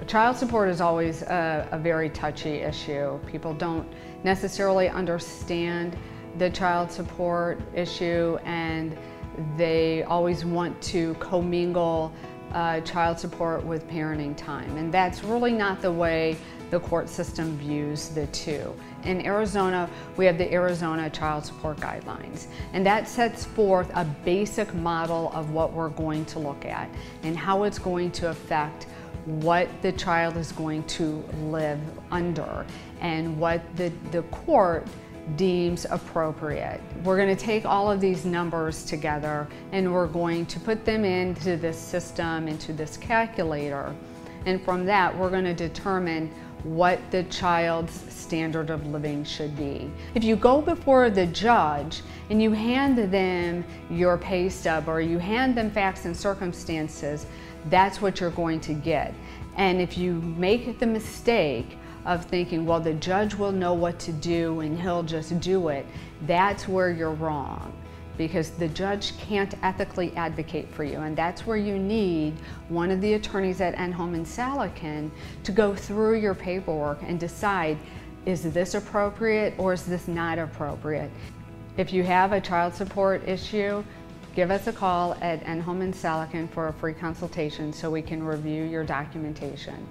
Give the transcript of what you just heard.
Child support is always a very touchy issue. People don't necessarily understand the child support issue, and they always want to commingle child support with parenting time. And that's really not the way the court system views the two. In Arizona, we have the Arizona Child Support Guidelines, and that sets forth a basic model of what we're going to look at and how it's going to affect what the child is going to live under and what the court deems appropriate. We're going to take all of these numbers together and we're going to put them into this system, into this calculator, and from that we're going to determine what the child's standard of living should be. If you go before the judge and you hand them your pay stub or you hand them facts and circumstances, that's what you're going to get. And if you make the mistake of thinking, well, the judge will know what to do and he'll just do it, that's where you're wrong, because the judge can't ethically advocate for you, and that's where you need one of the attorneys at Enholm and Salekin to go through your paperwork and decide, is this appropriate or is this not appropriate? If you have a child support issue, give us a call at Enholm and Salekin for a free consultation so we can review your documentation.